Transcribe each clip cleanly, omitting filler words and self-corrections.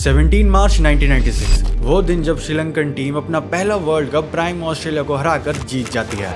17 मार्च 1996 वो दिन जब श्रीलंकन टीम अपना पहला वर्ल्ड कप प्राइम ऑस्ट्रेलिया को हराकर जीत जाती है।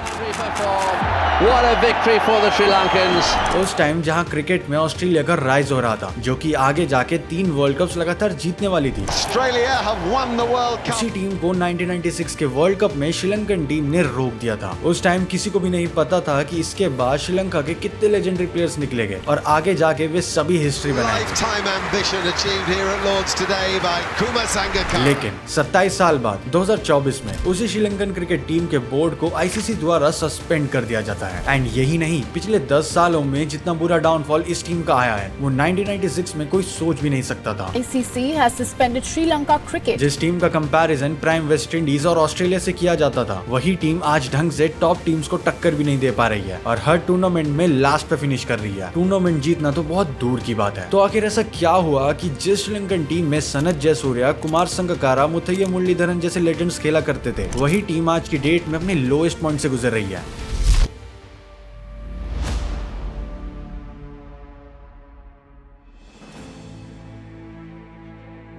What a victory for the Sri Lankans. उस टाइम जहां क्रिकेट में ऑस्ट्रेलिया का राइज हो रहा था, जो कि आगे जाके 3 वर्ल्ड कप्स लगातार जीतने वाली थी। Australia have won the World Cup. इसी टीम को 1996 के वर्ल्ड कप में श्रीलंकन टीम ने रोक दिया था। उस टाइम किसी को भी नहीं पता था कि इसके बाद श्रीलंका के कितने लेजेंडरी प्लेयर्स निकलेंगे और आगे जाके वे सभी हिस्ट्री बनाएंगे। Lifetime ambition achieved here at Lord's today by Kumar Sangakkara. लेकिन 27 साल बाद 2024 में उसी श्रीलंकन क्रिकेट टीम के बोर्ड को आईसीसी द्वारा सस्पेंड कर दिया जाता है। एंड यही नहीं, पिछले 10 सालों में जितना बुरा डाउनफॉल इस टीम का आया है वो 1996 में कोई सोच भी नहीं सकता था। ICC has suspended Sri Lanka cricket. जिस टीम का कंपैरिजन प्राइम वेस्ट इंडीज और ऑस्ट्रेलिया से किया जाता था, वही टीम आज ढंग से टॉप टीम्स को टक्कर भी नहीं दे पा रही है और हर टूर्नामेंट में लास्ट पे फिनिश कर रही है। टूर्नामेंट जीतना तो बहुत दूर की बात है। तो आखिर ऐसा क्या हुआ कि जिस श्रीलंकन टीम में सनत जयसूर्या, कुमार संगकारा, मुथैया मुरलीधरन जैसे लेजेंड्स खेला करते थे, वही टीम आज की डेट में अपने लोएस्ट पॉइंट से गुजर रही है।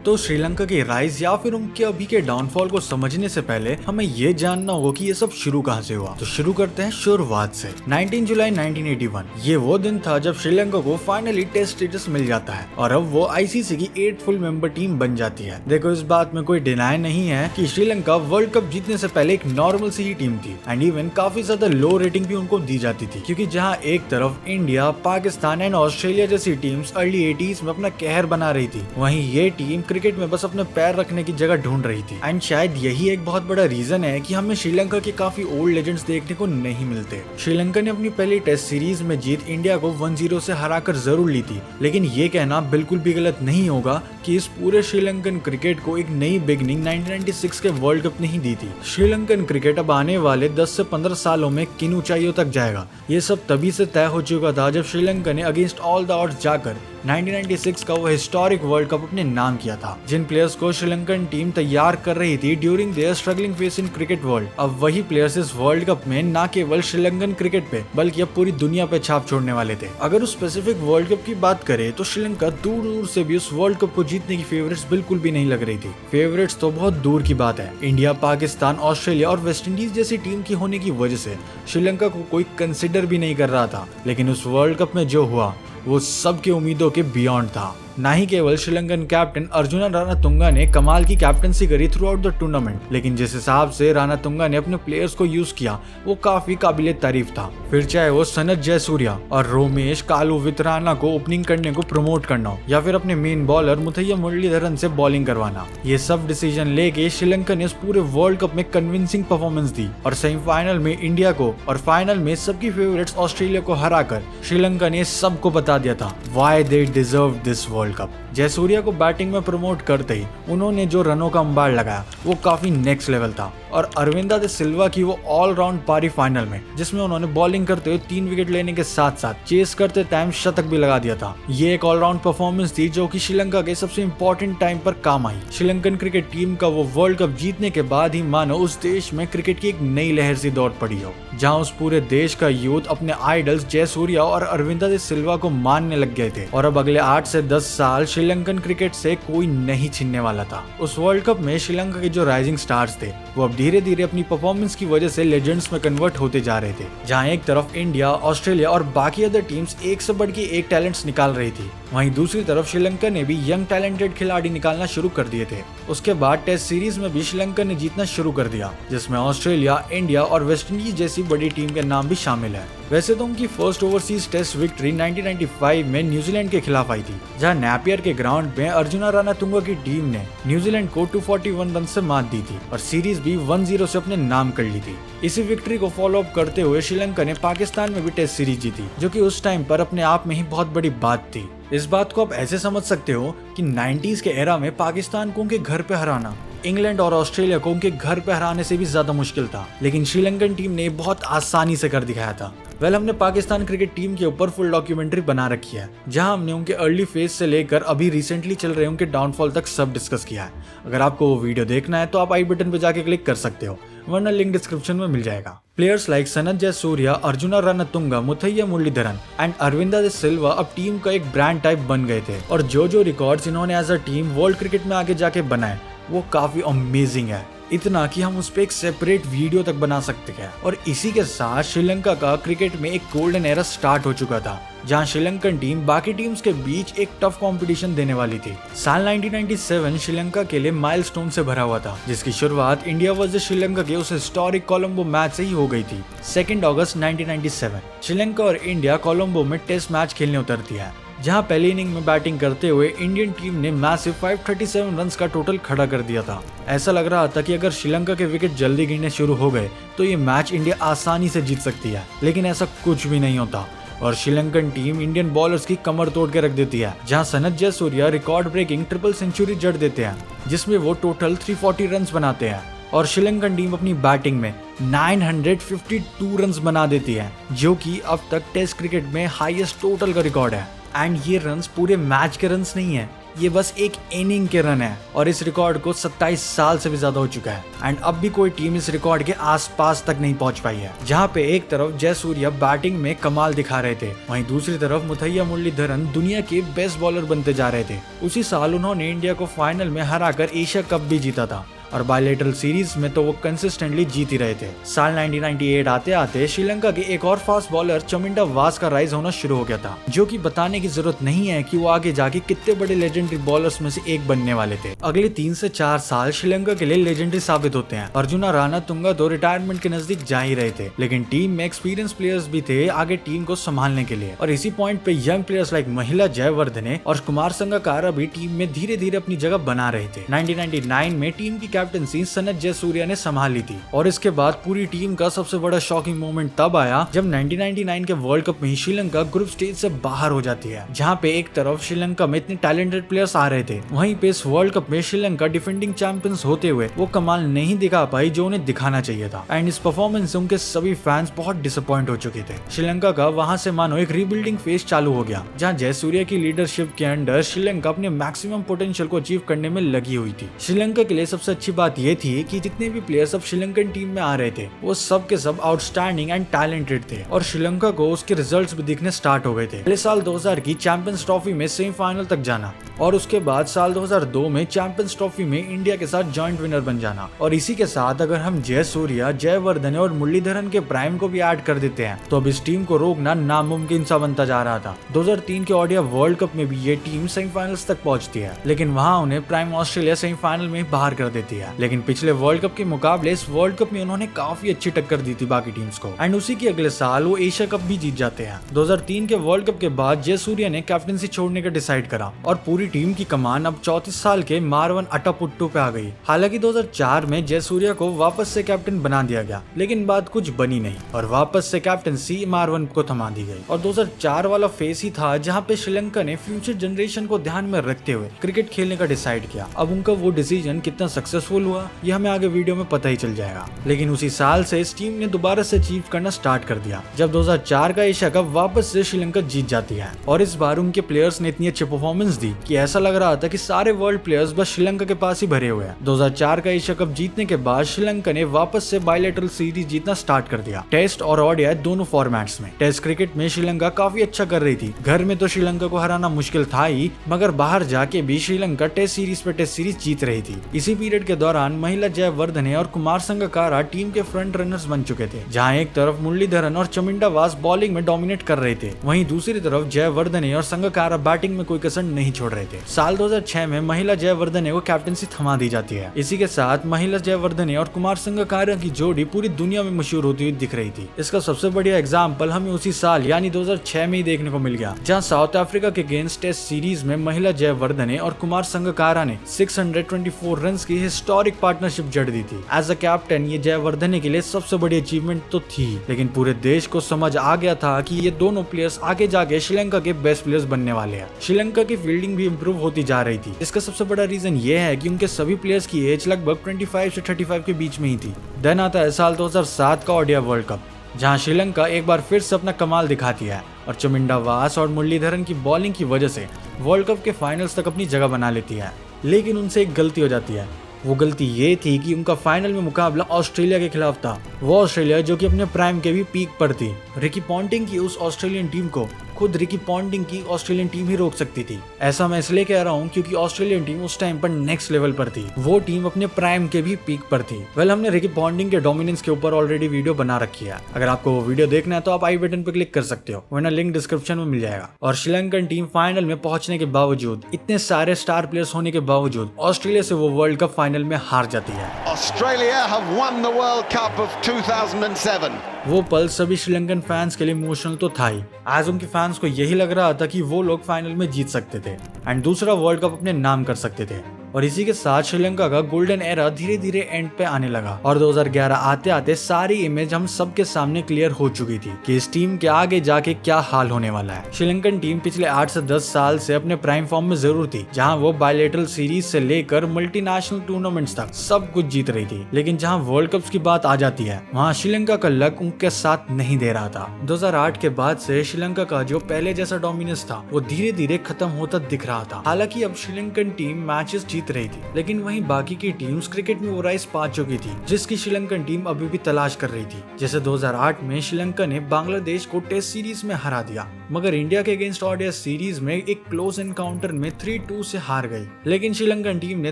तो श्रीलंका के राइज या फिर उनके अभी के डाउनफॉल को समझने से पहले हमें ये जानना होगा कि ये सब शुरू कहाँ से हुआ। तो शुरू करते हैं शुरुआत से। 19 जुलाई 1981 ये वो दिन था जब श्रीलंका को फाइनली टेस्ट स्टेटस मिल जाता है और अब वो आईसीसी की 8 फुल मेंबर टीम बन जाती है। देखो, इस बात में कोई डिनाई नहीं है कि श्रीलंका वर्ल्ड कप जीतने से पहले एक नॉर्मल सी ही टीम थी एंड इवन काफी ज्यादा लो रेटिंग भी उनको दी जाती थी, क्योंकि जहाँ एक तरफ इंडिया, पाकिस्तान एंड ऑस्ट्रेलिया जैसी टीम्स अर्ली 80s में अपना कहर बना रही थी, वहीं ये टीम क्रिकेट में बस अपने पैर रखने की जगह ढूंढ रही थी। एंड शायद यही एक बहुत बड़ा रीजन है कि हमें श्रीलंका के काफी ओल्ड लेजेंड्स देखने को नहीं मिलते। श्रीलंका ने अपनी पहली टेस्ट सीरीज में जीत इंडिया को 1-0 से हराकर जरूर ली थी, लेकिन ये कहना बिल्कुल भी गलत नहीं होगा कि इस पूरे श्रीलंकन क्रिकेट को एक नई बिगनिंग 1996 के वर्ल्ड कप ने ही दी थी। श्रीलंकन क्रिकेट अब आने वाले 10 से 15 सालों में किन ऊंचाइयों तक जाएगा, ये सब तभी से तय हो चुका था जब श्रीलंका ने अगेंस्ट ऑल द ऑड्स जाकर 1996 का वो हिस्टोरिक वर्ल्ड कप अपने नाम किया था। जिन प्लेयर्स को श्रीलंकन टीम तैयार कर रही थी during their struggling phase in cricket world, अब वही प्लेयर्स इस वर्ल्ड कप में न केवल श्रीलंकन क्रिकेट पे बल्कि अब पूरी दुनिया पे छाप छोड़ने वाले थे। अगर उस स्पेसिफिक वर्ल्ड कप की बात करें तो श्रीलंका दूर दूर से भी उस वर्ल्ड कप को जीतने की फेवरेट्स बिल्कुल भी नहीं लग रही थी। फेवरेट्स तो बहुत दूर की बात है। इंडिया, पाकिस्तान, ऑस्ट्रेलिया और वेस्ट इंडीज जैसी टीम की होने की वजह से श्रीलंका को कोई कंसिडर भी नहीं कर रहा था, लेकिन उस वर्ल्ड कप में जो हुआ वो सबके उम्मीदों के बियॉन्ड था। ना ही केवल श्रीलंकन कैप्टन अर्जुना रानातुंगा ने कमाल की कैप्टनसी करी थ्रू आउट द टूर्नामेंट, लेकिन जिस हिसाब से रानातुंगा ने अपने प्लेयर्स को यूज किया वो काफी काबिले तारीफ था। फिर चाहे वो सनत जयसूर्या और रोमेश कालू वितराना को ओपनिंग करने को प्रमोट करना हो या फिर अपने मेन बॉलर मुथैया मुरलीधरन से बॉलिंग करवाना, ये सब डिसीजन लेके श्रीलंका ने इस पूरे वर्ल्ड कप में कन्विंसिंग परफॉर्मेंस दी और सेमीफाइनल में इंडिया को और फाइनल में सबकी फेवरेट्स ऑस्ट्रेलिया को हराकर श्रीलंका ने सबको बता दिया था why they deserve this world cup. Jayasuriya को बैटिंग में प्रमोट करते ही उन्होंने जो रनों का अंबार लगाया वो काफी नेक्स्ट लेवल था और अरविंदा दे सिल्वा की वो ऑलराउंड पारी फाइनल में, जिसमें उन्होंने बॉलिंग करते हुए 3 विकेट लेने के साथ साथ चेस करते टाइम शतक भी लगा दिया था। ये एक ऑलराउंड परफॉर्मेंस थी जो कि श्रीलंका के सबसे इंपॉर्टेंट टाइम पर काम आई। श्रीलंकन क्रिकेट टीम का वो वर्ल्ड कप जीतने के बाद ही मानो उस देश में क्रिकेट की एक नई लहर सी दौड़ पड़ी हो, जहाँ उस पूरे देश का यूथ अपने आइडल्स जयसूर्या और अरविंदा दे सिल्वा को मानने लग गए थे और अब अगले 8 से 10 साल श्रीलंकन क्रिकेट से कोई नहीं छीनने वाला था। उस वर्ल्ड कप में श्रीलंका के जो राइजिंग स्टार्स थे वो अब धीरे धीरे अपनी परफॉर्मेंस की वजह से लेजेंड्स में कन्वर्ट होते जा रहे थे। जहां एक तरफ इंडिया, ऑस्ट्रेलिया और बाकी अदर टीम्स एक से बढ़ के एक टैलेंट्स निकाल रही थी, वहीं दूसरी तरफ श्रीलंका ने भी यंग टैलेंटेड खिलाड़ी निकालना शुरू कर दिए थे। उसके बाद टेस्ट सीरीज में भी श्रीलंका ने जीतना शुरू कर दिया, जिसमें ऑस्ट्रेलिया, इंडिया और वेस्ट इंडीज जैसी बड़ी टीम के नाम भी शामिल है। वैसे तो उनकी फर्स्ट ओवरसीज टेस्ट विक्ट्री 1995 में न्यूजीलैंड के खिलाफ आई थी, जहां नैपियर के ग्राउंड में अर्जुना रानातुंगा की टीम ने न्यूजीलैंड को 241 रन से मात दी थी और सीरीज भी 1-0 से अपने नाम कर ली थी। इसी विक्ट्री को फॉलो अप करते हुए श्रीलंका ने पाकिस्तान में भी टेस्ट सीरीज जीती, जो कि उस टाइम पर अपने आप में ही बहुत बड़ी बात थी। इस बात को आप ऐसे समझ सकते हो कि 90s के एरा में पाकिस्तान को उनके घर पे हराना इंग्लैंड और ऑस्ट्रेलिया को उनके घर पे हराने से भी ज्यादा मुश्किल था, लेकिन श्रीलंकन टीम ने बहुत आसानी से कर दिखाया था। हमने पाकिस्तान क्रिकेट टीम के ऊपर फुल डॉक्यूमेंट्री बना रखी है, जहां हमने उनके अर्ली फेज से लेकर अभी रिसेंटली चल रहे उनके डाउनफॉल तक सब डिस्कस किया है। अगर आपको वो वीडियो देखना है तो आप आई बटन पे जाके क्लिक कर सकते हो, वरना लिंक डिस्क्रिप्शन में मिल जाएगा। Players like Sanath Jayasuriya, Arjuna Ranatunga, Muttiah Muralitharan and Aravinda de Silva अब टीम का एक ब्रांड टाइप बन गए थे और जो रिकॉर्ड्स इन्होंने as a team world cricket में आगे जाके बनाए वो काफी अमेजिंग है, इतना कि हम उस पर एक सेपरेट वीडियो तक बना सकते हैं। और इसी के साथ श्रीलंका का क्रिकेट में एक गोल्डन एरा स्टार्ट हो चुका था जहां श्रीलंकन टीम बाकी टीम्स के बीच एक टफ कंपटीशन देने वाली थी। साल 1997 श्रीलंका के लिए माइलस्टोन से भरा हुआ था जिसकी शुरुआत इंडिया वर्सेस श्रीलंका के उस हिस्टोरिक कोलंबो मैच से ही हो गई थी। 2 अगस्त 1997 श्रीलंका और इंडिया कोलंबो में टेस्ट मैच खेलने उतरती है जहां पहली इनिंग में बैटिंग करते हुए इंडियन टीम ने मैसिव 537 रन्स का टोटल खड़ा कर दिया था। ऐसा लग रहा था कि अगर श्रीलंका के विकेट जल्दी गिरने शुरू हो गए तो ये मैच इंडिया आसानी से जीत सकती है, लेकिन ऐसा कुछ भी नहीं होता और श्रीलंकन टीम इंडियन बॉलर्स की कमर तोड़ के रख देती है जहां Sanath Jayasuriya record breaking triple century जड़ देते हैं जिसमें वो टोटल 340 रन्स बनाते हैं और श्रीलंकन टीम अपनी बैटिंग में 952 रन्स बना देती है जो कि अब तक टेस्ट क्रिकेट में हाईएस्ट टोटल का रिकॉर्ड है। एंड ये रन्स पूरे मैच के रन्स नहीं है, ये बस एक इनिंग के रन है और इस रिकॉर्ड को 27 साल से भी ज्यादा हो चुका है एंड अब भी कोई टीम इस रिकॉर्ड के आसपास तक नहीं पहुंच पाई है। जहां पे एक तरफ जयसूर्या बैटिंग में कमाल दिखा रहे थे, वहीं दूसरी तरफ मुथैया मुरलीधरन दुनिया के बेस्ट बॉलर बनते जा रहे थे। उसी साल उन्होंने इंडिया को फाइनल में हराकर एशिया कप भी जीता था और बायलैटरल सीरीज में तो वो कंसिस्टेंटली जीत ही रहे थे। साल 1998 आते आते श्रीलंका के एक और फास्ट बॉलर चमिंडा वास का राइज होना शुरू हो गया था जो कि बताने की जरूरत नहीं है कि वो आगे जाके कितने बड़े लेजेंडरी बॉलर्स में से एक बनने वाले थे। अगले 3 से 4 साल श्रीलंका के लिए लेजेंडरी साबित होते हैं। अर्जुना रणतुंगा तो रिटायरमेंट के नजदीक जा ही रहे थे, लेकिन टीम में एक्सपीरियंस प्लेयर्स भी थे आगे टीम को संभालने के लिए और इसी पॉइंट पे यंग प्लेयर्स लाइक महिला जयवर्धने और कुमार संगकारा भी टीम में धीरे धीरे अपनी जगह बना रहे थे। 1999 में टीम की कैप्टनसी सनथ जयसूर्या ने संभाली थी और इसके बाद पूरी टीम का सबसे बड़ा शॉकिंग मोमेंट तब आया जब 1999 के वर्ल्ड कप में श्रीलंका ग्रुप स्टेज से बाहर हो जाती है, जहां पे एक तरफ श्रीलंका में इतने टैलेंटेड प्लेयर्स आ रहे थे, वहीं पे इस वर्ल्ड कप में श्रीलंका डिफेंडिंग चैंपियंस होते हुए वो कमाल नहीं दिखा पाई जो उन्हें दिखाना चाहिए था एंड इस परफॉर्मेंस से उनके सभी फैंस बहुत डिसअपॉइंट हो चुके थे। श्रीलंका का वहां से मानो एक रीबिल्डिंग फेज चालू हो गया जहां जयसूर्या की लीडरशिप के अंडर श्रीलंका अपने मैक्सिमम पोटेंशियल को अचीव करने में लगी हुई थी। श्रीलंका के लिए सबसे अच्छी बात यह थी कि जितने भी प्लेयर्स अब श्रीलंकन टीम में आ रहे थे वो सब के सब आउटस्टैंडिंग एंड टैलेंटेड थे और श्रीलंका को उसके रिजल्ट्स भी दिखने स्टार्ट हो गए थे। पहले साल 2000 की चैंपियंस ट्रॉफी में सेमीफाइनल तक जाना और उसके बाद साल 2002 में चैंपियंस ट्रॉफी में इंडिया के साथ जॉइंट विनर बन जाना और इसी के साथ अगर हम जयसूर्या, जयवर्धने और मुरलीधरन के प्राइम को भी ऐड कर देते हैं तो अब इस टीम को रोकना नामुमकिन सा बनता जा रहा था। 2003 के ओडीआई वर्ल्ड कप में भी ये टीम सेमीफाइनल्स तक पहुंचती है, लेकिन वहां उन्हें प्राइम ऑस्ट्रेलिया सेमीफाइनल में बाहर कर देती है। लेकिन पिछले वर्ल्ड कप के मुकाबले इस वर्ल्ड कप में उन्होंने काफी अच्छी टक्कर दी थी बाकी टीम्स को एंड उसी के अगले साल वो एशिया कप भी जीत जाते हैं। 2003 के वर्ल्ड कप के बाद जयसूर्या ने कैप्टनसी छोड़ने का डिसाइड करा और पूरी टीम की कमान अब 34 साल के मारवन अटापुट्टू पे आ गई। हालांकि 2004 में जयसूर्या को वापस से कैप्टन बना दिया गया, लेकिन बात कुछ बनी नहीं और वापस से कैप्टनसी मारवन को थमा दी गई और 2004 वाला फेस ही था जहां पे श्रीलंका ने फ्यूचर जनरेशन को ध्यान में रखते हुए क्रिकेट खेलने का डिसाइड किया। अब उनका वो डिसीजन कितना सक्सेसफुल हुआ ये हमें आगे वीडियो में पता ही चल जाएगा, लेकिन उसी साल से इस टीम ने दोबारा से अचीव करना स्टार्ट कर दिया जब 2004 का एशिया कप वापस से श्रीलंका जीत जाती है और इस बार उनके प्लेयर्स ने इतनी अच्छी परफॉर्मेंस दी कि ऐसा लग रहा था कि सारे वर्ल्ड प्लेयर्स बस श्रीलंका के पास ही भरे हुए हैं। 2004 का एशिया कप जीतने के बाद श्रीलंका ने वापस से बायलैटरल सीरीज जीतना स्टार्ट कर दिया, टेस्ट और ओडीआई दोनों फॉर्मेट्स में। टेस्ट क्रिकेट में श्रीलंका काफी अच्छा कर रही थी, घर में तो श्रीलंका को हराना मुश्किल था ही, मगर बाहर जाके भी श्रीलंका टेस्ट सीरीज पे टेस्ट सीरीज जीत रही थी। इसी पीरियड के दौरान महिला जयवर्धने और कुमार संगकारा टीम के फ्रंट रनर्स बन चुके थे, जहां एक तरफ मुरलीधरन और चमिंडा वास बॉलिंग में डोमिनेट कर रहे थे, वहीं दूसरी तरफ जयवर्धने और संगकारा बैटिंग में कोई कसर नहीं छोड़ रहे थे। साल 2006 में महिला जयवर्धने को कैप्टनसी थमा दी जाती है। इसी के साथ महिला जयवर्धने और कुमार संगकारा की जोड़ी पूरी दुनिया में मशहूर होती हुई दिख रही थी। इसका सबसे बढ़िया एग्जाम्पल हमें उसी साल यानी 2006 में ही देखने को मिल गया, जहां साउथ अफ्रीका के अगेंस्ट टेस्ट सीरीज में महिला जयवर्धने और कुमार संगकारा ने 624 रन की हिस्टोरिक पार्टनरशिप जड़ दी थी। एज अ कैप्टन ये जयवर्धने के लिए सबसे बड़ी अचीवमेंट तो थी, लेकिन पूरे देश को समझ आ गया था कि ये दोनों प्लेयर्स आगे जाके श्रीलंका के बेस्ट प्लेयर्स बनने वाले हैं। श्रीलंका की फील्डिंग भी इम्प्रूव होती जा रही थी। इसका सबसे बड़ा रीजन ये है कि उनके सभी प्लेयर्स की एज लगभग 25 से 35 के बीच में ही थी। देन आता है साल 2007 का ओडीआई वर्ल्ड कप, जहां श्रीलंका एक बार फिर से अपना कमाल दिखाती है और चमिंडा वास और मुरलीधरन की बॉलिंग की वजह से वर्ल्ड कप के फाइनल्स तक अपनी जगह बना लेती है। लेकिन उनसे एक गलती हो जाती है वो गलती ये थी कि उनका फाइनल में मुकाबला ऑस्ट्रेलिया के खिलाफ था। वो ऑस्ट्रेलिया जो कि अपने प्राइम के भी पीक पर थी। रिकी पॉन्टिंग की उस ऑस्ट्रेलियन टीम को खुद रिकी पॉन्टिंग की ऑस्ट्रेलियन टीम ही रोक सकती थी। ऐसा मैं इसलिए कह रहा हूँ क्योंकि ऑस्ट्रेलियन टीम उस टाइम पर नेक्स्ट लेवल पर थी। वो टीम अपने प्राइम के भी पीक पर थी। वेल, हमने रिकी पॉन्टिंग के डोमिनेंस के ऊपर ऑलरेडी वीडियो बना रखी है। अगर आपको वो वीडियो देखना है तो आप आई बटन पर क्लिक कर सकते हो, वरना लिंक डिस्क्रिप्शन में मिल जाएगा। और श्रीलंकन टीम फाइनल में पहुंचने के बावजूद, इतने सारे स्टार प्लेयर्स होने के बावजूद ऑस्ट्रेलिया से वो वर्ल्ड कप फाइनल में हार जाती है। Australia have won the World Cup of 2007. वो पल सभी श्रीलंकन फैंस के लिए इमोशनल तो था ही, आज उनके फैंस को यही लग रहा था कि वो लोग फाइनल में जीत सकते थे एंड दूसरा वर्ल्ड कप अपने नाम कर सकते थे। और इसी के साथ श्रीलंका का गोल्डन एरा धीरे धीरे एंड पे आने लगा और 2011 आते आते सारी इमेज हम सबके सामने क्लियर हो चुकी थी कि इस टीम के आगे जाके क्या हाल होने वाला है। श्रीलंकन टीम पिछले 8 से 10 साल से अपने प्राइम फॉर्म में जरूर थी, जहां वो बायलैटरल सीरीज से लेकर मल्टीनेशनल टूर्नामेंट्स तक सब कुछ जीत रही थी। लेकिन जहां वर्ल्ड कप्स की बात आ जाती है, वहां श्रीलंका का लक उनके साथ नहीं दे रहा था। 2008 के बाद से श्रीलंका का जो पहले जैसा डोमिनेंस था वो धीरे धीरे खत्म होता दिख रहा था। हालांकि अब श्रीलंकन टीम मैचेस जीत रही थी, लेकिन वहीं बाकी की टीम्स क्रिकेट में वो राइज पा चुकी थी जिसकी श्रीलंकन टीम अभी भी तलाश कर रही थी। जैसे 2008 में श्रीलंका ने बांग्लादेश को टेस्ट सीरीज में हरा दिया, मगर इंडिया के अगेंस्ट ओडीआई सीरीज में एक क्लोज एनकाउंटर में 3-2 से हार गई। लेकिन श्रीलंकन टीम ने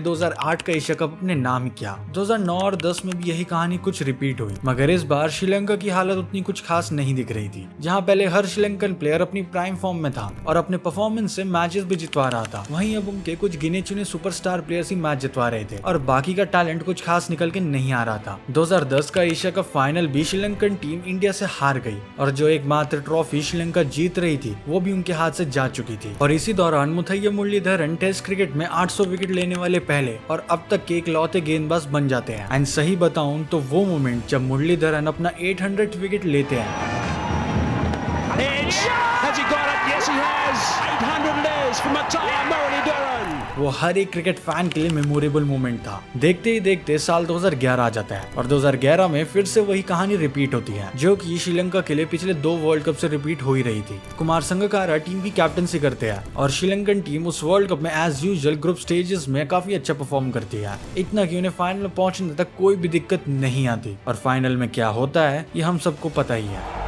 2008 का एशिया कप अपने नाम किया। 2009 और 10 में भी यही कहानी कुछ रिपीट हुई, मगर इस बार श्रीलंका की हालत उतनी कुछ खास नहीं दिख रही थी। जहां पहले हर श्रीलंकन प्लेयर अपनी प्राइम फॉर्म में था और अपने परफॉर्मेंस से मैचेस भी जितवा रहा था, वहीं अब उनके कुछ गिने चुने सुपरस्टार प्लेयर्स ही मैच जितवा रहे थे और बाकी का टैलेंट कुछ खास निकल के नहीं आ रहा था। 2010 का एशिया कप फाइनल भी श्रीलंकन टीम इंडिया से हार गई और जो एकमात्र ट्रॉफी श्रीलंका जीत रही थी वो भी उनके हाथ से जा चुकी थी। और इसी दौरान मुथैया मुरलीधरन टेस्ट क्रिकेट में 800 विकेट लेने वाले पहले और अब तक के इकलौते गेंदबाज बन जाते हैं। एंड सही बताऊं तो वो मोमेंट जब मुरलीधरन अपना 800 विकेट लेते हैं, वो हर एक क्रिकेट फैन के लिए मेमोरेबल मोमेंट था। देखते ही देखते साल 2011 आ जाता है और 2011 में फिर से वही कहानी रिपीट होती है जो कि श्रीलंका के लिए पिछले 2 वर्ल्ड कप से रिपीट हो ही रही थी। कुमार संगकारा टीम की कैप्टनसी करते हैं और श्रीलंकन टीम उस वर्ल्ड कप में एज यूजुअल ग्रुप स्टेजेस में काफी अच्छा परफॉर्म करती है, इतना कि उन्हें फाइनल में पहुंचने तक कोई भी दिक्कत नहीं आती। और फाइनल में क्या होता है ये हम सबको पता ही है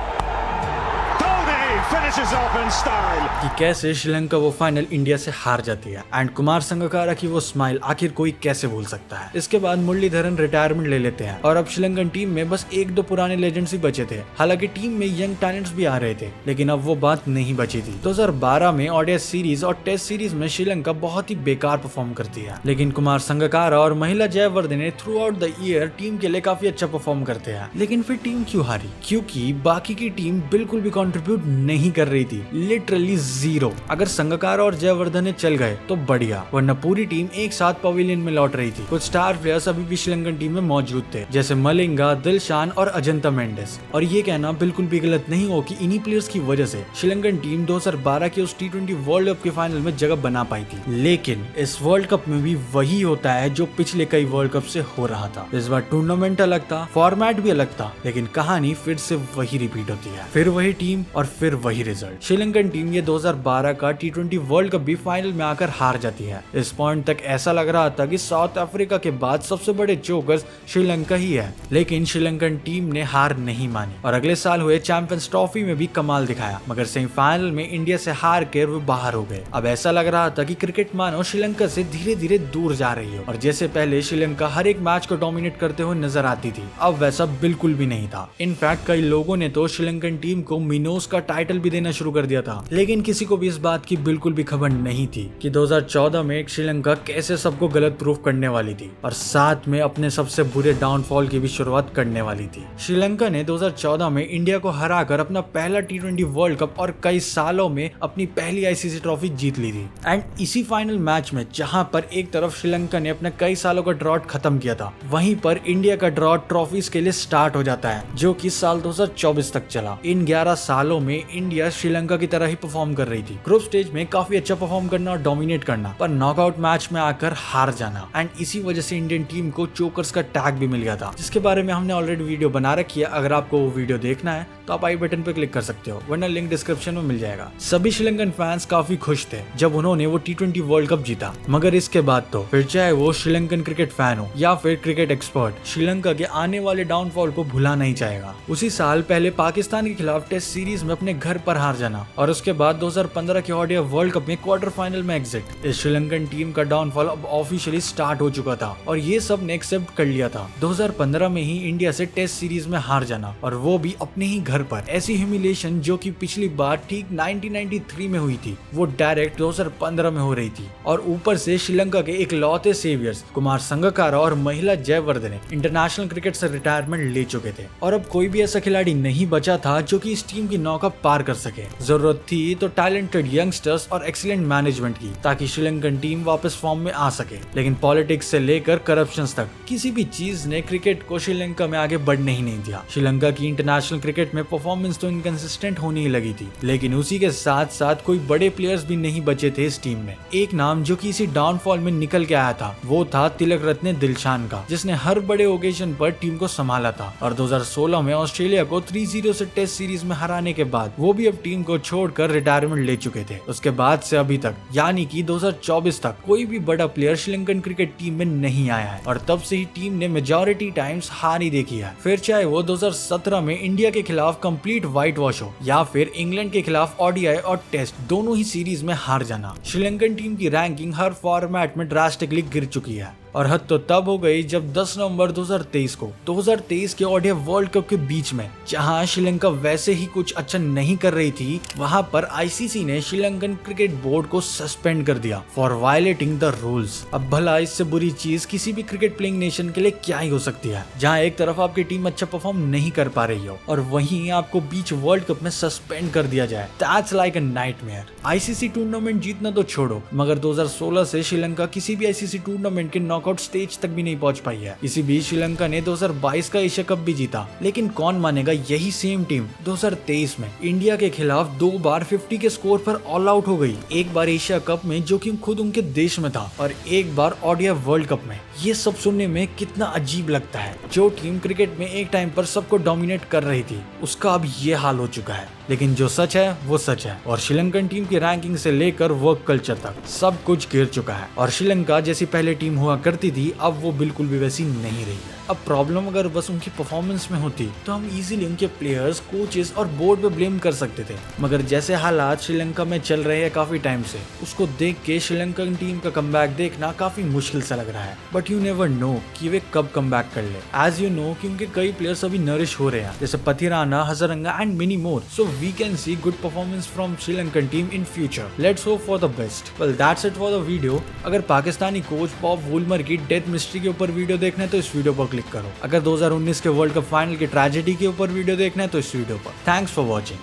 कि कैसे श्रीलंका वो फाइनल इंडिया से हार जाती है एंड कुमार संगकारा की वो स्माइल आखिर कोई कैसे भूल सकता है। इसके बाद मुरलीधरन रिटायरमेंट ले लेते हैं और अब श्रीलंकन टीम में बस 1-2 पुराने लेजेंड्स ही बचे थे। हालांकि टीम में यंग टैलेंट्स भी आ रहे थे, लेकिन अब वो बात नहीं बची थी। 2012 में ओडीआई सीरीज और टेस्ट सीरीज में श्रीलंका बहुत ही बेकार परफॉर्म करती है, लेकिन कुमार संगकारा और महिला Jayewardene through out the year team के लिए काफी अच्छा परफॉर्म करते हैं। लेकिन फिर टीम क्यों हारी? क्योंकि बाकी की टीम बिल्कुल भी कॉन्ट्रीब्यूट नहीं कर रही थी, लिटरली जीरो। अगर संगकारा और जयवर्धने चल गए तो बढ़िया, वरना पूरी टीम एक साथ पवेलियन में लौट रही थी। कुछ स्टार प्लेयर्स अभी भी श्रीलंकन टीम में मौजूद थे, जैसे मलिंगा, दिलशान और अजंता मेंडिस। और ये कहना बिल्कुल भी गलत नहीं हो कि इन्हीं प्लेयर्स की वजह से श्रीलंकन टीम 2012 के उस T20 वर्ल्ड कप के फाइनल में जगह बना पाई थी। लेकिन इस वर्ल्ड कप में भी वही होता है जो पिछले कई वर्ल्ड कप से हो रहा था। इस बार टूर्नामेंट अलग था, फॉर्मेट भी अलग था, लेकिन कहानी फिर से वही रिपीट होती है, फिर वही टीम और फिर वही रिजल्ट। श्रीलंकन टीम ये 2012 का T20 वर्ल्ड कप भी फाइनल में आकर हार जाती है। इस पॉइंट तक ऐसा लग रहा था कि साउथ अफ्रीका के बाद सबसे बड़े चोकर्स श्रीलंका ही है, लेकिन श्रीलंकन टीम ने हार नहीं मानी और अगले साल हुए चैंपियंस ट्रॉफी में भी कमाल दिखाया, मगर सेमीफाइनल में इंडिया से हार कर वो बाहर हो गए। अब ऐसा लग रहा था कि क्रिकेट मानो श्रीलंका से धीरे धीरे दूर जा रही हो और जैसे पहले श्रीलंका हर एक मैच को डोमिनेट करते हुए नजर आती थी, अब वैसा बिल्कुल भी नहीं था। इनफैक्ट कई लोगों ने तो श्रीलंकन टीम को मिनोस का टाइटल भी देना शुरू कर दिया था, लेकिन किसी को भी इस बात की बिल्कुल भी खबर नहीं थी कि 2014 में श्रीलंका कैसे सबको गलत प्रूफ करने वाली थी और साथ में अपने सबसे बुरे डाउनफॉल की भी शुरुआत करने वाली थी। श्रीलंका ने 2014 में इंडिया को हराकर अपना पहला T20 वर्ल्ड कप और कई सालों में अपनी पहली ICC ट्रॉफी जीत ली थी। एंड इसी फाइनल मैच में जहां पर एक तरफ श्रीलंका ने अपना कई सालों का ड्रॉट खत्म किया था, वहीं पर इंडिया का ड्रॉट ट्रॉफीज के लिए स्टार्ट हो जाता है, जो कि साल 2024 तक चला। इन 11 सालों में इंडिया श्रीलंका की तरह ही परफॉर्म कर रही थी, ग्रुप स्टेज में काफी अच्छा परफॉर्म करना और डोमिनेट करना, पर नॉकआउट मैच में आकर हार जाना। एंड इसी वजह से इंडियन टीम को चोकर्स का टैग भी मिल गया था, जिसके बारे में हमने ऑलरेडी वीडियो बना रखी है। अगर आपको वो वीडियो देखना है तो आप आई बटन पर क्लिक कर सकते हो, वरना लिंक डिस्क्रिप्शन में मिल जाएगा। सभी श्रीलंकन फैंस काफी खुश थे जब उन्होंने वो T20 वर्ल्ड कप जीता, मगर इसके बाद तो फिर चाहे वो श्रीलंकन क्रिकेट फैन हो या फिर क्रिकेट एक्सपर्ट, श्रीलंका के आने वाले डाउनफॉल को भुला नहीं चाहेगा। उसी साल पहले पाकिस्तान के खिलाफ टेस्ट सीरीज में अपने घर पर हार जाना और उसके बाद 2015 के ओडीआई वर्ल्ड कप में क्वार्टर फाइनल में एग्जिट। इस श्रीलंकन टीम का डाउनफॉल अब ऑफिशियली स्टार्ट हो चुका था और ये सब ने एक्सेप्ट कर लिया था। 2015 में ही इंडिया से टेस्ट सीरीज में हार जाना, और वो भी अपने ही घर पर। ऐसी ह्यूमिलिएशन जो कि पिछली बार ठीक 1993 में हुई थी, वो डायरेक्ट 2015 में हो रही थी। और ऊपर से श्रीलंका के इकलौते सेवियर्स कुमार संगकारा और महिला जयवर्धने इंटरनेशनल क्रिकेट से रिटायरमेंट ले चुके थे, और अब कोई भी ऐसा खिलाड़ी नहीं बचा था जो कि इस टीम की नौका पार कर सके। जरूरत थी तो टैलेंटेड यंगस्टर्स और एक्सीलेंट मैनेजमेंट की, ताकि श्रीलंकन टीम वापस फॉर्म में आ सके। लेकिन पॉलिटिक्स से लेकर करप्शन तक किसी भी चीज ने क्रिकेट को श्रीलंका में आगे बढ़ने ही नहीं दिया। श्रीलंका की इंटरनेशनल क्रिकेट में परफॉर्मेंस तो इनकंसिस्टेंट होने ही लगी थी, लेकिन उसी के साथ साथ कोई बड़े प्लेयर्स भी नहीं बचे थे इस टीम में। एक नाम जो कि इसी डाउनफॉल में निकल के आया था, वो था तिलक रत्ने दिलशान का, जिसने हर बड़े ओकेजन पर टीम को संभाला था। और 2016 में ऑस्ट्रेलिया को 3-0 से टेस्ट सीरीज में हराने के बाद वो भी अब टीम को छोड़कर रिटायरमेंट ले चुके थे। उसके बाद से अभी तक, यानी कि 2024 तक, कोई भी बड़ा प्लेयर श्रीलंकन क्रिकेट टीम में नहीं आया है, और तब से ही टीम ने मेजॉरिटी टाइम्स हार ही देखी है। फिर चाहे वो 2017 में इंडिया के खिलाफ कंप्लीट व्हाइट वॉश हो, या फिर इंग्लैंड के खिलाफ ओडीआई और टेस्ट दोनों ही सीरीज में हार जाना। श्रीलंकन टीम की रैंकिंग हर फॉर्मेट में ड्रास्टिकली गिर चुकी है, और हद तो तब हो गई जब 10 नवंबर 2023 के ओडीआई वर्ल्ड कप के बीच में, जहां श्रीलंका वैसे ही कुछ अच्छा नहीं कर रही थी, वहां पर आईसीसी ने श्रीलंकन क्रिकेट बोर्ड को सस्पेंड कर दिया फॉर वायलेटिंग द रूल्स। अब भला इससे बुरी चीज किसी भी क्रिकेट प्लेइंग नेशन के लिए क्या ही हो सकती है, जहां एक तरफ आपकी टीम अच्छा परफॉर्म नहीं कर पा रही हो और वहीं आपको बीच वर्ल्ड कप में सस्पेंड कर दिया जाए। That's like a nightmare. ICC tournament जीतना तो छोड़ो, मगर 2016 से श्रीलंका किसी भी आईसीसी टूर्नामेंट के नॉकआउट स्टेज तक भी नहीं पहुंच पाई है। इसी बीच श्रीलंका ने 2022 का एशिया कप भी जीता, लेकिन कौन मानेगा यही सेम टीम 2023 में इंडिया के खिलाफ 2 बार 50 के स्कोर पर ऑल आउट हो गई। एक बार एशिया कप में जो कि खुद उनके देश में था, और एक बार ओडीआई वर्ल्ड कप में। ये सब सुनने में कितना अजीब लगता है। जो टीम क्रिकेट में एक टाइम पर सबको डोमिनेट कर रही थी, उसका अब ये हाल हो चुका है। लेकिन जो सच है वो सच है, और श्रीलंकन टीम की रैंकिंग से लेकर वर्क कल्चर तक सब कुछ गिर चुका है। और श्रीलंका जैसी पहले टीम हुआ करती थी, अब वो बिल्कुल भी वैसी नहीं रही है। अब प्रॉब्लम अगर बस उनकी परफॉर्मेंस में होती तो हम इजीली उनके प्लेयर्स, कोचेस और बोर्ड पे ब्लेम कर सकते थे, मगर जैसे हालात श्रीलंका में चल रहे हैं काफी टाइम से, उसको देख के श्रीलंकन टीम का कमबैक देखना काफी मुश्किल सा लग रहा है। बट यू नेवर नो कि वे कब कमबैक कर ले। एज यू नो कि उनके कई प्लेयर्स अभी नरिश हो रहे हैं, जैसे Pathirana, Hasaranga and many more. So we can see good performance from Sri Lankan team in future. Let's hope for the best. Well that's it for the video. अगर पाकिस्तानी कोच बॉब वुलमर की डेथ मिस्ट्री के ऊपर video देखना है तो इस वीडियो पर click करो। अगर 2019 के वर्ल्ड कप फाइनल की ट्रेजेडी के ऊपर वीडियो देखना है तो इस वीडियो पर। Thanks for watching.